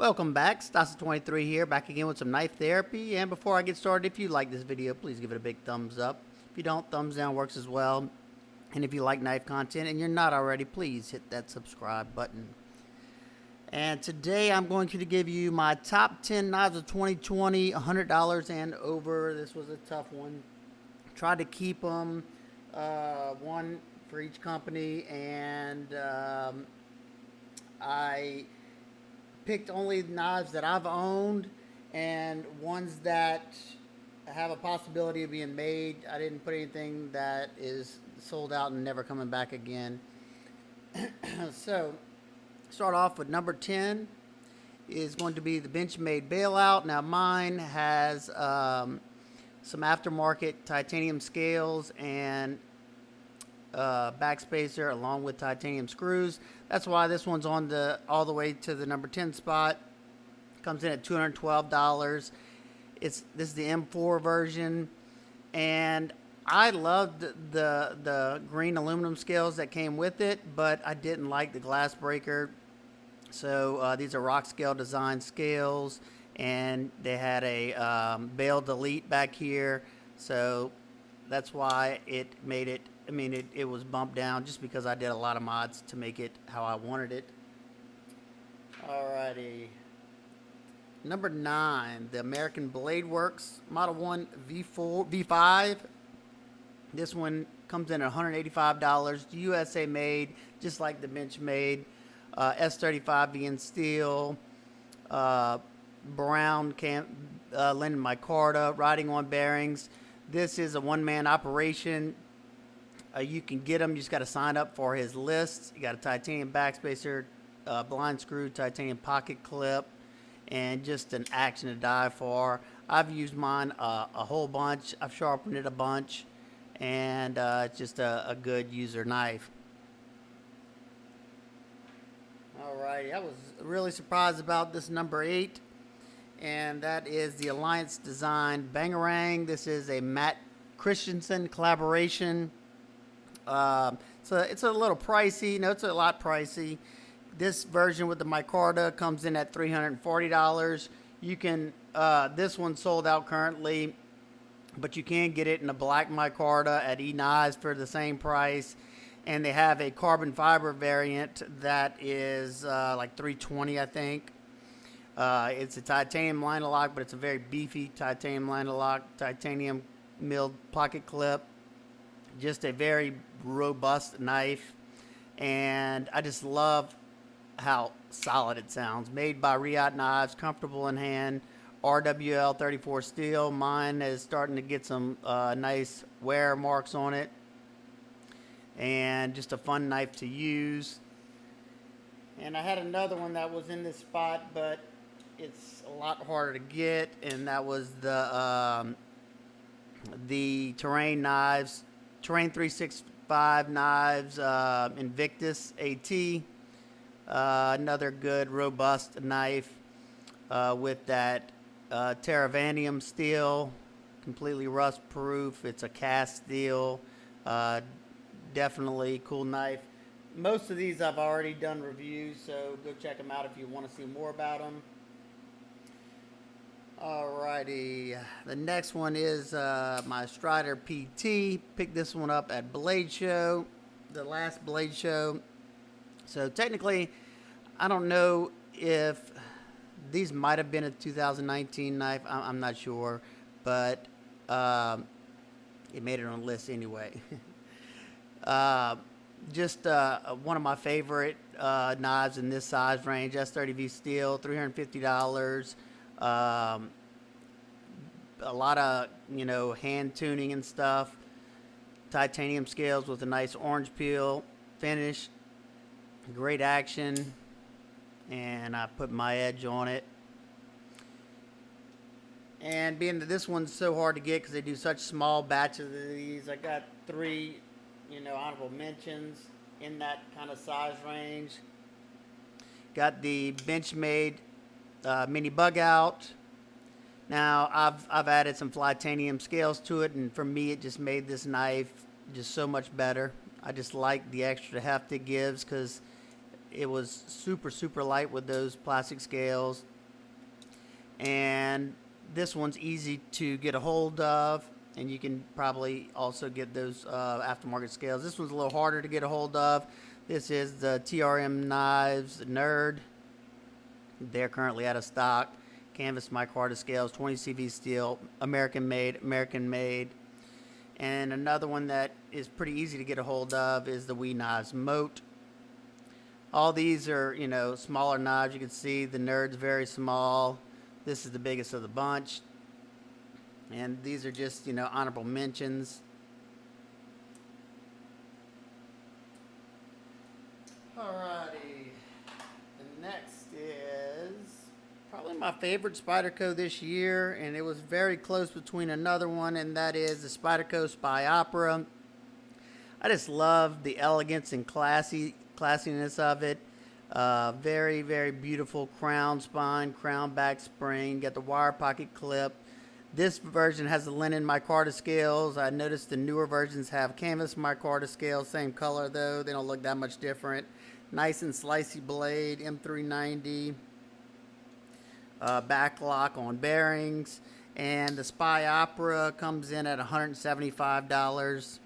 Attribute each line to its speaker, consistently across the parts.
Speaker 1: Welcome back, Stasa23 here, back again with some knife therapy. And before I get started, if you like this video, please give it a big thumbs up. If you don't, thumbs down works as well. And if you like knife content and you're not already, please hit that subscribe button. And today I'm going to give you my top 10 knives of 2020, $100 and over. This was a tough one. Tried to keep them, one for each company, and I picked only knives that I've owned and ones that have a possibility of being made. I didn't put anything that is sold out and never coming back again. So, start off with number 10 is going to be the Benchmade Bailout. Now mine has some aftermarket titanium scales and backspacer along with titanium screws. That's why this one's on all the way to the number 10 spot. Comes in at $212. This is the M4 version, and I loved the green aluminum scales that came with it, but I didn't like the glass breaker. So these are rock scale design scales, and they had a bail delete back here, so that's why it made it. I mean, it was bumped down just because I did a lot of mods to make it how I wanted it. Alrighty. Number 9, the American Blade Works Model 1 V5. This one comes in at $185, USA made, just like the Benchmade. S35 being steel, brown linen micarta, riding on bearings. This is a one-man operation. You can get them. You just got to sign up for his list. You got a titanium backspacer, blind screw, titanium pocket clip, and just an action to die for. I've used mine a whole bunch. I've sharpened it a bunch, and it's just a good user knife. Alrighty, I was really surprised about this number 8, and that is the Alliance Design Bangarang. This is a Matt Christensen collaboration. So it's a little pricey. No, it's a lot pricey. This version with the micarta comes in at $340. You can, this one's sold out currently, but you can get it in a black micarta at eKnives for the same price. And they have a carbon fiber variant that is like $320, I think. It's a titanium liner lock, but it's a very beefy titanium liner lock, titanium milled pocket clip. Just a very robust knife, and I just love how solid it sounds. Made by Reate knives, comfortable in hand, RWL 34 steel. Mine is starting to get some nice wear marks on it, and just a fun knife to use. And I had another one that was in this spot, but it's a lot harder to get, and that was the Terrain knives, Terrain 365 knives, Invictus AT. Another good robust knife with that Terravanium steel, completely rust proof. It's a cast steel. Definitely cool knife. Most of these I've already done reviews, so go check them out if you want to see more about them. Alrighty, the next one is my Strider PT. Picked this one up at Blade Show, the last Blade Show. So technically, I don't know if these might have been a 2019 knife. I'm not sure, but it made it on the list anyway. Just one of my favorite knives in this size range, S30V steel, $350. A lot of, hand tuning and stuff. Titanium scales with a nice orange peel finish. Great action. And I put my edge on it. And being that this one's so hard to get because they do such small batches of these, I got 3, honorable mentions in that kind of size range. Got the Benchmade Mini Bug Out. Now I've added some Flytanium scales to it, and for me it just made this knife just so much better. I just like the extra heft it gives because it was super light with those plastic scales. And this one's easy to get a hold of, and you can probably also get those aftermarket scales. This one's a little harder to get a hold of. This is the TRM Knives Nerd. They're currently out of stock. Canvas micarta scales, 20 CV steel, American made. And another one that is pretty easy to get a hold of is the Wee Knives Moat. All these are, smaller knives. You can see the Nerd's very small. This is the biggest of the bunch. And these are just, honorable mentions. Alrighty. The next is probably my favorite Spyderco this year, and it was very close between another one, and that is the Spyderco Spy Opera. I just love the elegance and classiness of it. Very beautiful crown spine, crown back spring. Got the wire pocket clip. This version has the linen micarta scales. I noticed the newer versions have canvas micarta scales. Same color though. They don't look that much different. Nice and slicey blade. M390. Back lock on bearings. And the Spy Opera comes in at $175.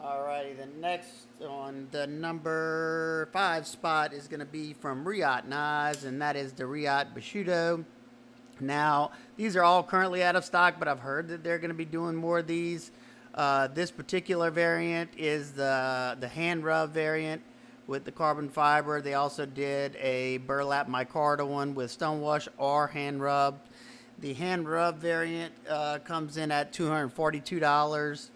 Speaker 1: Alrighty, the next on the number 5 spot is going to be from Reate Knives, and that is the Reate Bushido. Now, these are all currently out of stock, but I've heard that they're going to be doing more of these. This particular variant is the hand rub variant with the carbon fiber. They also did a burlap micarta one with stonewash or hand rub. The hand rub variant comes in at $242.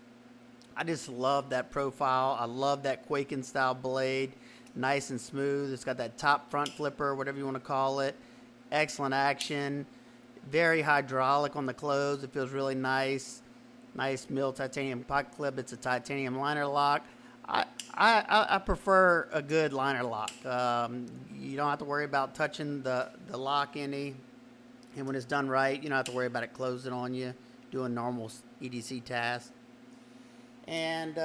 Speaker 1: I just love that profile. I love that Quaking style blade. Nice and smooth. It's got that top front flipper, whatever you want to call it. Excellent action. Very hydraulic on the close. It feels really nice. Nice mill titanium pocket clip. It's a titanium liner lock. I prefer a good liner lock. You don't have to worry about touching the lock any. And when it's done right, you don't have to worry about it closing on you, doing normal EDC tasks. And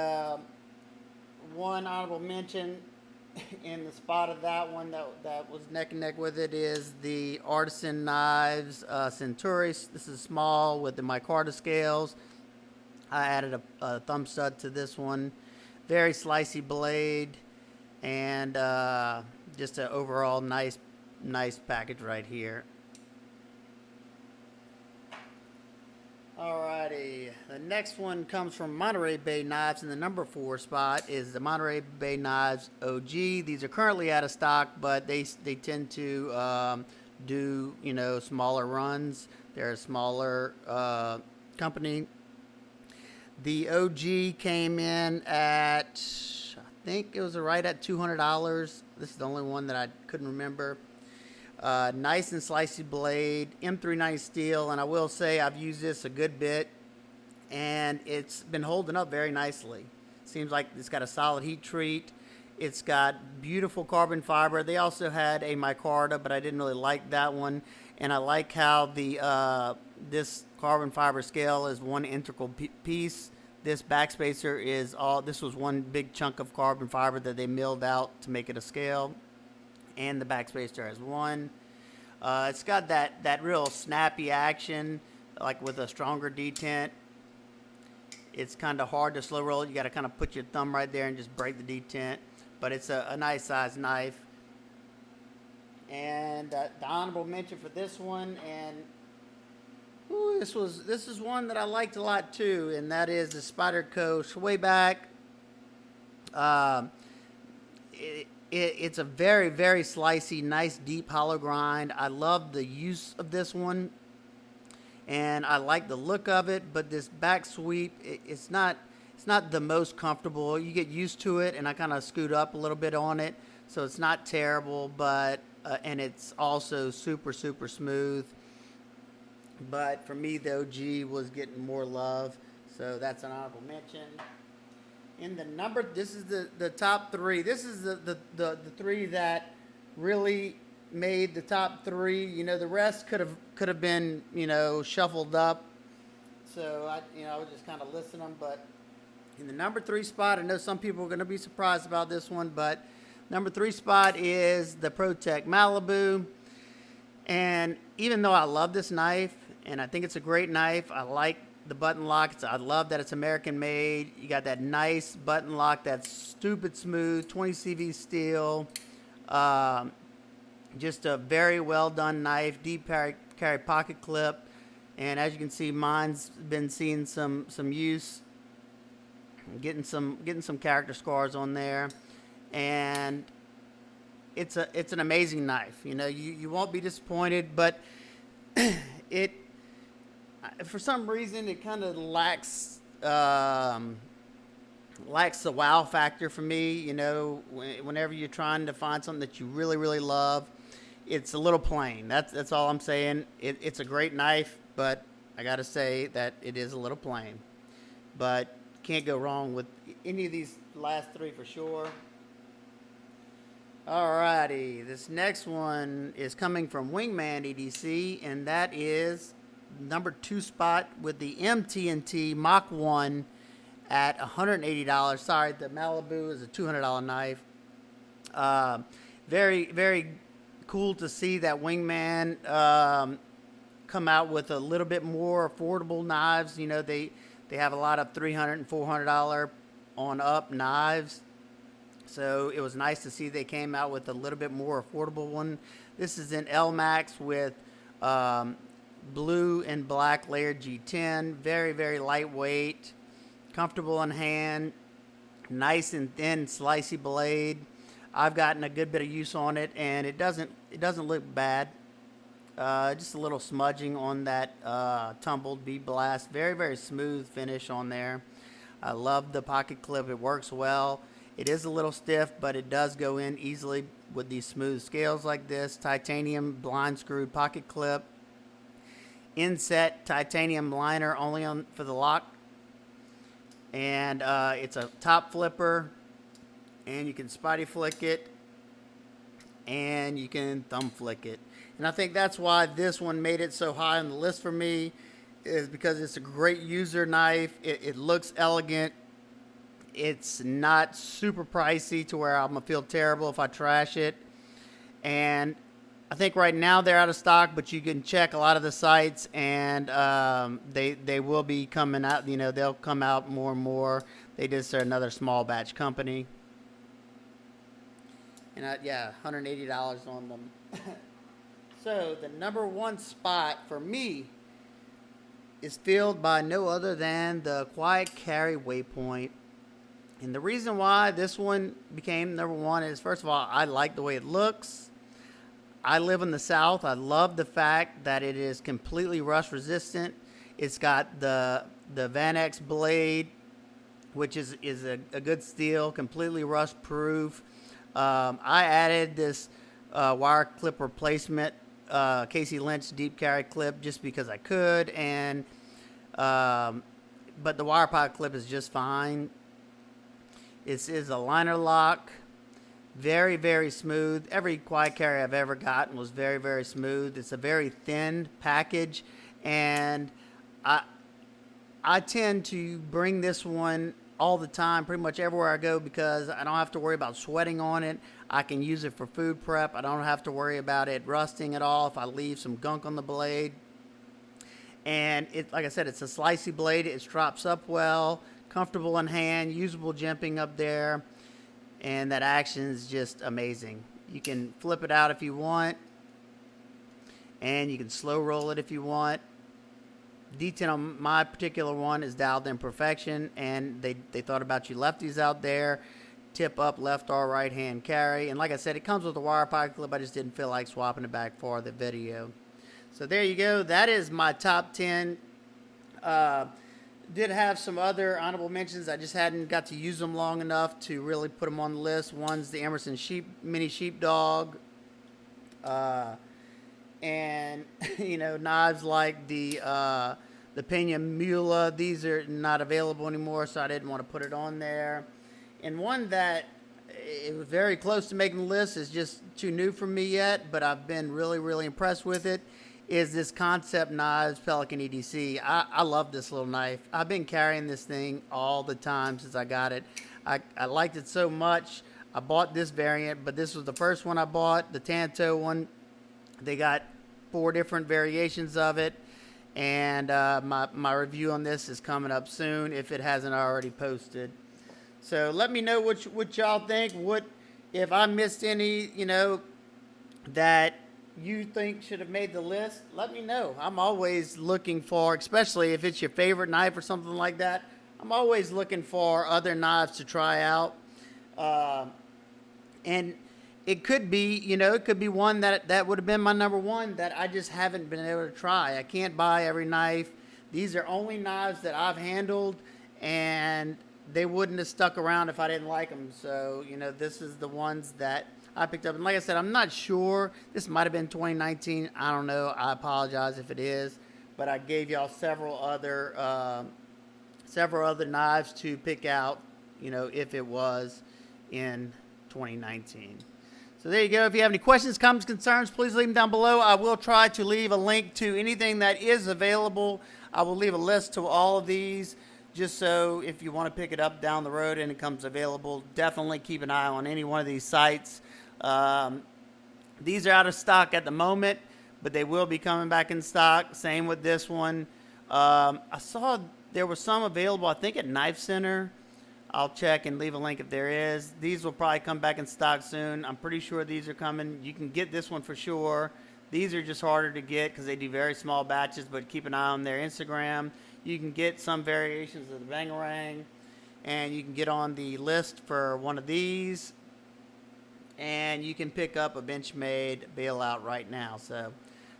Speaker 1: one honorable mention in the spot of that one that was neck and neck with it is the Artisan Knives Centaurus. This is small with the micarta scales. I added a thumb stud to this one. Very slicey blade, and just an overall nice package right here. Alrighty, the next one comes from Monterey Bay Knives, and the number 4 spot is the Monterey Bay Knives OG. These are currently out of stock, but they tend to do smaller runs. They're a smaller company. The OG came in at, I think it was right at $200. This is the only one that I couldn't remember. Nice and slicey blade, M390 steel, and I will say I've used this a good bit, and it's been holding up very nicely. Seems like it's got a solid heat treat. It's got beautiful carbon fiber. They also had a micarta, but I didn't really like that one, and I like how the this carbon fiber scale is one integral piece. This backspacer is this was one big chunk of carbon fiber that they milled out to make it a scale. And the backspacer has one. It's got that real snappy action, like with a stronger detent. It's kind of hard to slow roll it. You got to kind of put your thumb right there and just break the detent. But it's a nice size knife. And the honorable mention for this one, and this is one that I liked a lot too, and that is the Spyderco Swayback. It's a very slicey, nice deep hollow grind. I love the use of this one, and I like the look of it. But this back sweep, it's not the most comfortable. You get used to it, and I kind of scoot up a little bit on it, so it's not terrible. But and it's also super smooth. But for me, the OG was getting more love, so that's an honorable mention. In the number, this is the top 3. This is the 3 that really made the top 3. The rest could have been shuffled up. So I was just kind of listing them, but In the number 3 spot, I know some people are going to be surprised about this one, but number 3 spot is the Protech Malibu. And even though I love this knife, and I think it's a great knife, I like the button lock. I love that it's American made. You got that nice button lock that's stupid smooth, 20 CV steel. Just a very well done knife, deep carry pocket clip. And as you can see, mine's been seeing some use, getting some character scars on there. And it's an amazing knife. You know, you won't be disappointed, but it, for some reason, it kind of lacks the wow factor for me. You know, whenever you're trying to find something that you really, really love, it's a little plain. That's all I'm saying. It's a great knife, but I got to say that it is a little plain. But can't go wrong with any of these last 3 for sure. Alrighty, this next one is coming from Wingman EDC, and that is number 2 spot with the MTNT Mach 1 at $180. Sorry, the Malibu is a $200 knife. Very, very cool to see that Wingman come out with a little bit more affordable knives. You know, they have a lot of $300 and $400 on up knives. So it was nice to see they came out with a little bit more affordable one. This is in L Max with blue and black layered G10. Very, very lightweight, comfortable in hand, nice and thin, slicey blade. I've gotten a good bit of use on it, and it doesn't look bad. Just a little smudging on that tumbled bead blast. Very, very smooth finish on there. I love the pocket clip. It works well. It is a little stiff, but it does go in easily with these smooth scales like this. Titanium blind screwed pocket clip. Inset titanium liner only for the lock. And it's a top flipper. And you can spidey flick it. And you can thumb flick it. And I think that's why this one made it so high on the list for me, is because it's a great user knife. It looks elegant. It's not super pricey to where I'm going to feel terrible if I trash it. And I think right now they're out of stock, but you can check a lot of the sites, and they will be coming out. You know, they'll come out more and more. They just are another small batch company. And yeah, $180 on them. So the number 1 spot for me is filled by no other than the Quiet Carry Waypoint. And the reason why this one became number 1 is, first of all, I like the way it looks. I live in the South. I love the fact that it is completely rust resistant. It's got the Van X blade, which is a good steel, completely rust proof. I added this wire clip replacement Casey Lynch deep carry clip just because I could, and but the wire pocket clip is just fine. It is a liner lock, very, very smooth. Every quiet carry I've ever gotten was very, very smooth. It's a very thin package, and I tend to bring this one all the time, pretty much everywhere I go, because I don't have to worry about sweating on it. I can use it for food prep. I don't have to worry about it rusting at all if I leave some gunk on the blade. And it, like I said, it's a slicey blade. It drops up well, comfortable in hand, usable jimping up there, and that action is just amazing. You can flip it out if you want, and you can slow roll it if you want. Detail on my particular one is dialed in perfection, and they thought about you lefties out there. Tip up, left or right hand carry. And like I said, it comes with a wire pocket clip. I just didn't feel like swapping it back for the video. So there you go. That is my top 10. Did have some other honorable mentions. I just hadn't got to use them long enough to really put them on the list. One's the Emerson Mini Sheepdog. And, you know, knives like the Pena Mula. These are not available anymore, so I didn't want to put it on there. And one that it was very close to making the list is just too new for me yet, but I've been really, really impressed with it, is this Concept Knives Pelican EDC. I love this little knife. I've been carrying this thing all the time since I got it. I liked it so much. I bought this variant, but this was the first one I bought, the Tanto one. They got 4 different variations of it, and my review on this is coming up soon if it hasn't already posted. So let me know what y'all think. What if I missed any, that you think should have made the list? Let me know. I'm always looking for, especially if it's your favorite knife or something like that, I'm always looking for other knives to try out. And it could be, it could be one that would have been my number one that I just haven't been able to try. I can't buy every knife. These are only knives that I've handled, and they wouldn't have stuck around if I didn't like them. So, this is the ones that I picked up. And like I said, I'm not sure. This might have been 2019. I don't know. I apologize if it is. But I gave y'all several other knives to pick out, if it was in 2019. So there you go. If you have any questions, comments, concerns, please leave them down below. I will try to leave a link to anything that is available. I will leave a list to all of these, just so if you want to pick it up down the road and it comes available, definitely keep an eye on any one of these sites. These are out of stock at the moment, but they will be coming back in stock. Same with this one. I saw there was some available, I think, at Knife Center. I'll check and leave a link if there is. These will probably come back in stock soon. I'm pretty sure these are coming. You can get this one for sure. These are just harder to get because they do very small batches, but keep an eye on their Instagram. You can get some variations of the Bangarang, and you can get on the list for one of these, and you can pick up a Benchmade bailout right now. So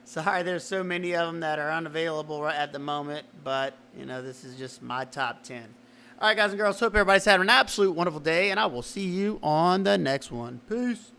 Speaker 1: sorry there's so many of them that are unavailable right at the moment, but this is just my top 10. All right, guys and girls, hope everybody's having an absolute wonderful day, and I will see you on the next one. Peace.